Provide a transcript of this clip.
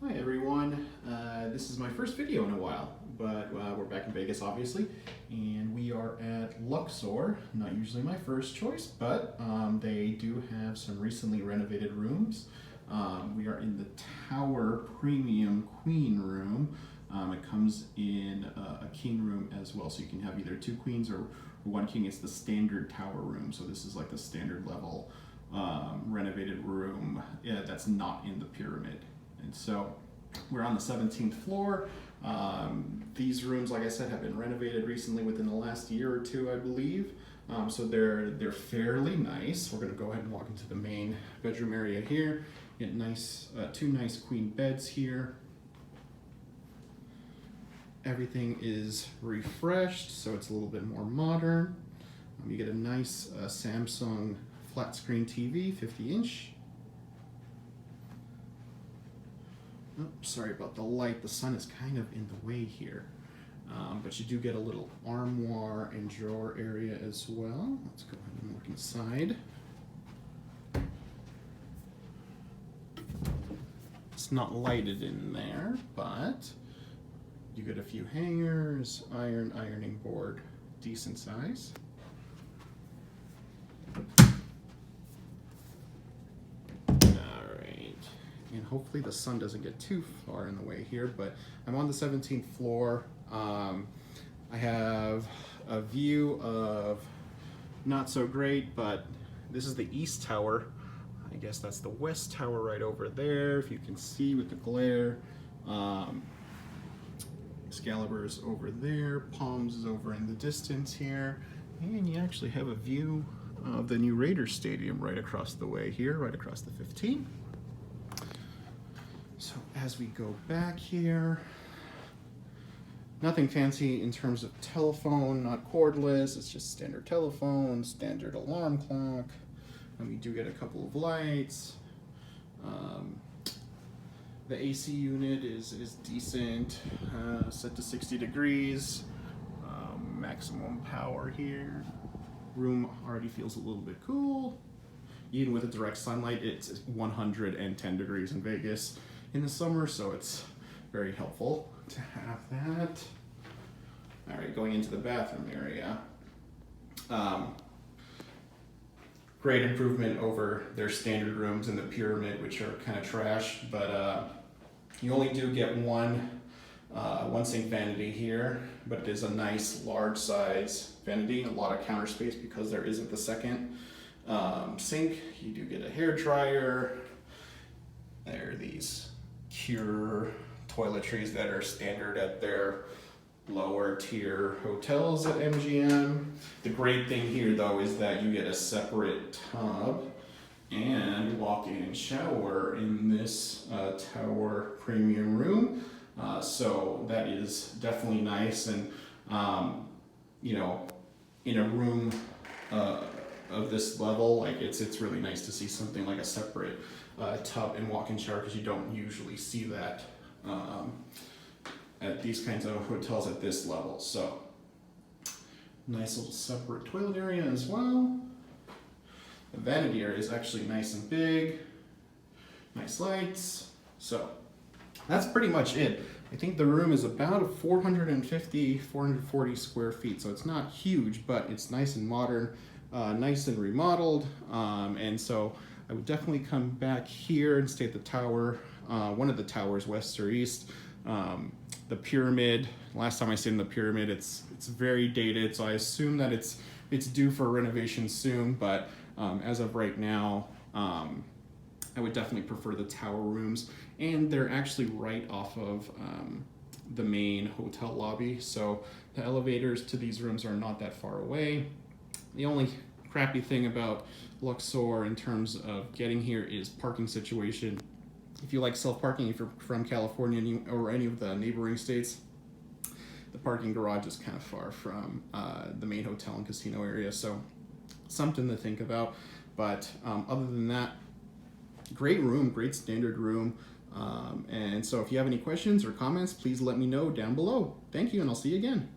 Hi everyone, this is my first video in a while, but we're back in Vegas obviously, and we are at Luxor. Not usually my first choice, but they do have some recently renovated rooms. We are in the Tower Premium Queen room. It comes in a king room as well, so you can have either two queens or one king. It's the standard tower room, so this is like the standard level renovated room that's not in the pyramid. And so we're on the 17th floor. These rooms, like I said, have been renovated recently within the last year or two, I believe. So they're fairly nice. We're going to go ahead and walk into the main bedroom area here. Get nice, two nice queen beds here. Everything is refreshed, so it's a little bit more modern. You get a nice Samsung flat screen TV, 50-inch. Oh, sorry about the light. The sun is kind of in the way here. But you do get a little armoire and drawer area as well. Let's go ahead and look inside. It's not lighted in there, but you get a few hangers, ironing board, decent size. And hopefully the sun doesn't get too far in the way here, but I'm on the 17th floor. I have a view of not so great, but this is the east tower. I guess that's the west tower right over there, if you can see with the glare. Excalibur's over there, Palms is over in the distance here, and you actually have a view of the new Raiders Stadium right across the way here, right across the 15. So as we go back here, nothing fancy in terms of telephone, not cordless, it's just standard telephone, standard alarm clock. And we do get a couple of lights. The AC unit is decent, set to 60 degrees, maximum power here. Room already feels a little bit cool. Even with the direct sunlight, it's 110 degrees in Vegas in the summer, so it's very helpful to have that. All right, going into the bathroom area. Great improvement over their standard rooms in the pyramid, which are kind of trash, but you only do get one sink vanity here, but it is a nice large size vanity, a lot of counter space because there isn't the second sink. You do get a hair dryer. There are these Cure toiletries that are standard at their lower tier hotels at MGM. The great thing here though is that you get a separate tub and walk-in shower in this Tower Premium room. So that is definitely nice, and you know, in a room of this level, like it's really nice to see something like a separate tub and walk-in shower, because you don't usually see that at these kinds of hotels at this level. So nice little separate toilet area as well. The vanity area is actually nice and big, nice lights. So that's pretty much it. I think the room is about 440 square feet, so it's not huge, but it's nice and modern, nice and remodeled, and so I would definitely come back here and stay at the tower, one of the towers, west or east. The pyramid, last time I stayed in the pyramid, it's very dated, so I assume that it's due for renovation soon, but as of right now, I would definitely prefer the tower rooms, and they're actually right off of the main hotel lobby, so the elevators to these rooms are not that far away. The only crappy thing about Luxor in terms of getting here is parking situation. If you like self-parking, if you're from California or any of the neighboring states, the parking garage is kind of far from the main hotel and casino area, so something to think about. But other than that, great room, great standard room. And so if you have any questions or comments, please let me know down below. Thank you, and I'll see you again.